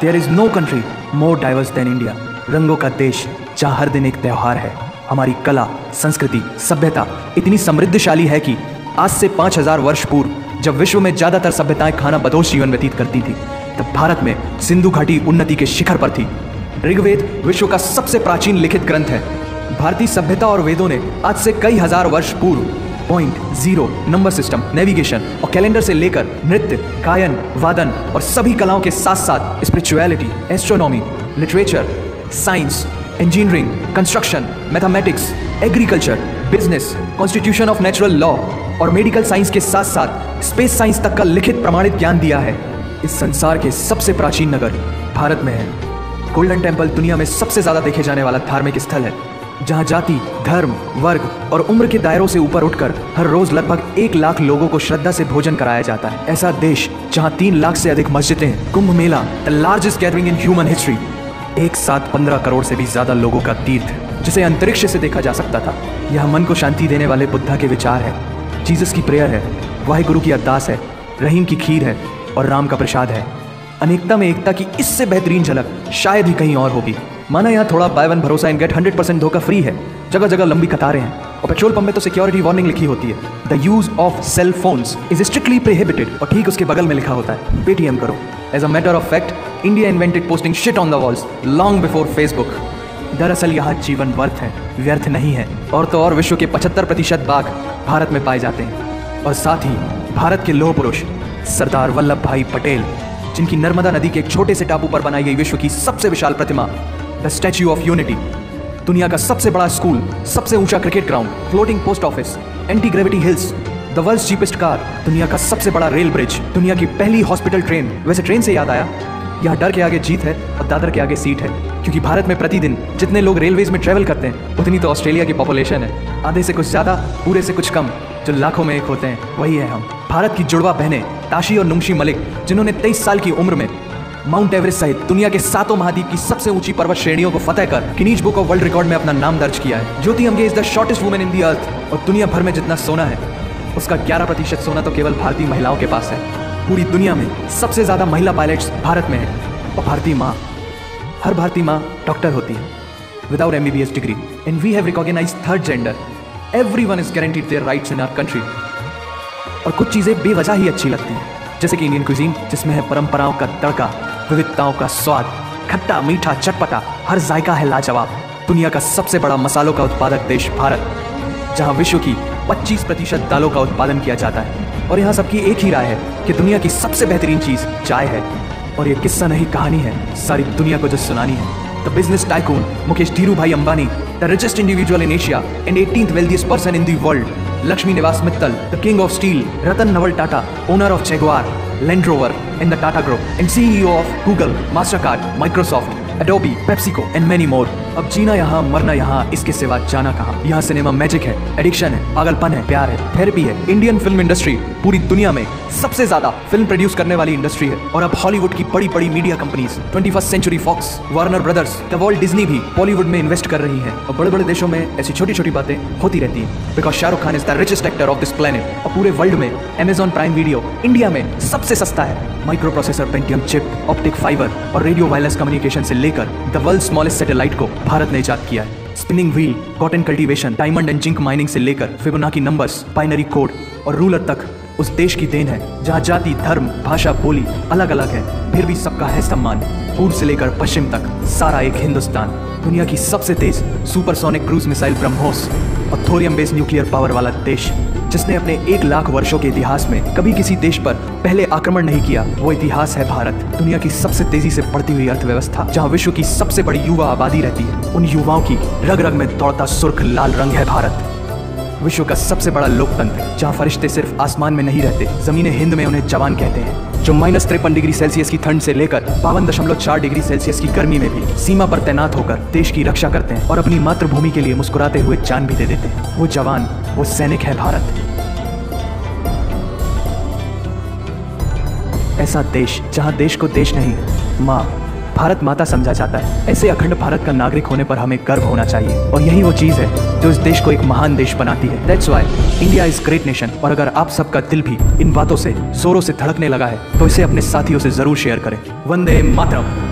There is no country more diverse than India. रंगों का देश जहाँ हर दिन एक त्यौहार है। हमारी कला, संस्कृति, सभ्यता इतनी समृद्धशाली है कि आज से 5000 वर्ष पूर्व जब विश्व में ज्यादातर सभ्यताएं खाना बदोश जीवन व्यतीत करती थी, तब भारत में सिंधु घाटी उन्नति के शिखर पर थी। ऋग्वेद विश्व का सबसे प्राचीन लिखित ग्रंथ है। भारतीय सभ्यता और वेदों ने आज से कई हजार वर्ष पूर्व point, zero, number system, navigation और कैलेंडर से लेकर नृत्य, गायन, वादन और सभी कलाओं के साथ साथ spirituality, astronomy, literature, science, engineering, construction, mathematics, agriculture, business, constitution of natural law और मेडिकल साइंस के साथ साथ स्पेस साइंस तक का लिखित प्रमाणित ज्ञान दिया है। इस संसार के सबसे प्राचीन नगर भारत में है। गोल्डन टेम्पल दुनिया में सबसे ज्यादा देखे जाने वाला धार्मिक स्थल है, जहां जाति, धर्म, वर्ग और उम्र के दायरों से ऊपर उठकर हर रोज लगभग 1 लाख लोगों को श्रद्धा से भोजन कराया जाता है। ऐसा देश जहां 3 लाख से अधिक मस्जिदें, Kumbh Mela, the largest gathering in human history, एक साथ 15 करोड़ से भी ज्यादा लोगों का तीर्थ जिसे अंतरिक्ष से देखा जा सकता था। यह मन को शांति देने वाले बुद्धा के विचार है, जीसस की प्रेयर है, वाहिगुरु की अरदास है, रहीम की खीर है और राम का प्रसाद है। अनेकता में एकता की इससे बेहतरीन झलक शायद ही कहीं और होगी। माना यहाँ थोड़ा बाय वन भरोसा एंड गेट 100% धोखा फ्री है। जगह जगह लंबी कतारें हैं और पेट्रोल पंप में तो सिक्योरिटी वार्निंग लिखी होती है, the use of cell phones is strictly prohibited, और ठीक उसके बगल में लिखा होता है पेटीएम करो। As a matter of fact, India invented posting shit on the walls long before Facebook. दरअसल यहाँ जीवन वर्थ है, व्यर्थ नहीं है। और तो और विश्व के 75% बाघ भारत में पाए जाते हैं। और साथ ही भारत के लौह पुरुष सरदार वल्लभ भाई पटेल, जिनकी नर्मदा नदी के एक छोटे से टापू पर बनाई गई विश्व की सबसे विशाल प्रतिमा द स्टैच्यू ऑफ यूनिटी, दुनिया का सबसे बड़ा स्कूल, सबसे ऊंचा cricket ground, floating post office, anti gravity hills, the world's cheapest car, दुनिया का सबसे बड़ा रेल ब्रिज, दुनिया की पहली हॉस्पिटल ट्रेन। वैसे ट्रेन से याद आया, यहाँ डर के आगे जीत है और दादर के आगे सीट है, क्योंकि भारत में प्रतिदिन जितने लोग रेलवेज में ट्रेवल करते हैं उतनी तो ऑस्ट्रेलिया की पॉपुलेशन है। आधे से कुछ ज्यादा, पूरे से कुछ कम, जो लाखों में एक होते हैं, वही है हम। भारत की जुड़वा बहनें ताशी और नुंगशी मलिक, जिन्होंने 23 साल की उम्र में माउंट एवरेस्ट सहित दुनिया के 7 महाद्वीप की सबसे ऊंची पर्वत श्रेणियों को फतेह कर Guinness book of world record में अपना नाम दर्ज किया है। Jyoti Amge is the shortest women in the earth, और दुनिया भर में जितना सोना है उसका 11% सोना तो केवल भारतीय महिलाओं के पास है। पूरी दुनिया में सबसे ज्यादा महिला पायलट्स भारत में है। और भारतीय माँ, हर भारतीय माँ डॉक्टर होती है without MBBS degree, and we have recognised third gender. Everyone is guaranteed their rights in our country. और कुछ चीजें बेवजह ही अच्छी लगती हैं, जैसे कि इंडियन क्यूजीन, जिसमें है परंपराओं का तड़का, विविधताओं का स्वाद, खट्टा, मीठा, चटपटा, हर जायका है लाजवाब। दुनिया का सबसे बड़ा मसालों का उत्पादक देश भारत, जहां विश्व की 25% दालों का उत्पादन किया जाता है। और यहाँ सबकी एक ही राय है कि दुनिया की सबसे बेहतरीन चीज चाय है। और ये किस्सा नहीं, कहानी है, सारी दुनिया को जो सुनानी है। The business tycoon Mukesh Dhirubhai Ambani, the richest individual in Asia and 18th wealthiest person in the world, Lakshmi Nivas Mittal, the king of steel, Ratan Naval Tata, owner of Jaguar, Land Rover and the Tata Group, and CEO of Google, Mastercard, Microsoft, Adobe, PepsiCo and many more. अब जीना यहाँ, मरना यहाँ, इसके सिवा जाना कहाँ। यहाँ cinema magic है, एडिक्शन है, पागलपन है, प्यार है, थेरेपी है। इंडियन फिल्म इंडस्ट्री पूरी दुनिया में सबसे ज्यादा फिल्म प्रोड्यूस करने वाली इंडस्ट्री है। और अब हॉलीवुड की बड़ी बड़ी media companies, 21st century Fox, Warner Brothers, the Walt Disney भी बॉलीवुड में इन्वेस्ट कर रही है। और बड़े बड़े देशों में ऐसी छोटी छोटी बातें होती रहती हैं, because Shahrukh Khan is the richest actor of this planet. और पूरे वर्ल्ड में Amazon प्राइम वीडियो इंडिया में सबसे सस्ता है। Micro processor, Pentium chip, optic fibre और रेडियो वायरलेस कम्युनिकेशन से लेकर द वर्ल्ड स्मॉलेस्ट सैटेलाइट को भारत ने इजाद किया है। Spinning wheel, cotton cultivation, diamond and zinc mining से लेकर फिबोनाची नंबर्स, बाइनरी कोड और रूलर तक उस देश की देन है, जहाँ जाति, धर्म, भाषा, बोली अलग अलग है, फिर भी सबका है सम्मान। पूर्व से लेकर पश्चिम तक सारा एक हिंदुस्तान। दुनिया की सबसे तेज सुपरसोनिक क्रूज मिसाइल ब्रह्मोस और थोरियम बेस्ड न्यूक्लियर पावर वाला देश, जिसने अपने 1 लाख वर्षों के इतिहास में कभी किसी देश पर पहले आक्रमण नहीं किया, वो इतिहास है भारत। दुनिया की सबसे तेजी से बढ़ती हुई अर्थव्यवस्था, जहां विश्व की सबसे बड़ी युवा आबादी रहती है, उन युवाओं की रग रग में दौड़ता सुर्ख लाल रंग है भारत। विश्व का सबसे बड़ा लोकतंत्र, जहां फरिश्ते सिर्फ आसमान में नहीं रहते, जमीने हिंद में उन्हें जवान कहते हैं, जो -53 डिग्री सेल्सियस की ठंड से लेकर 52.4 डिग्री सेल्सियस की गर्मी में भी सीमा पर तैनात होकर देश की रक्षा करते हैं और अपनी मातृभूमि के लिए मुस्कुराते हुए जान भी दे देते हैं। वो जवान, वो सैनिक है भारत। ऐसा देश जहां देश को देश नहीं, माँ, भारत माता समझा जाता है। ऐसे अखंड भारत का नागरिक होने पर हमें गर्व होना चाहिए। और यही वो चीज है जो इस देश को एक महान देश बनाती है। That's why India is great nation. और अगर आप सबका दिल भी इन बातों से जोरों से धड़कने लगा है तो इसे अपने साथियों से जरूर शेयर करें। वंदे मातरम।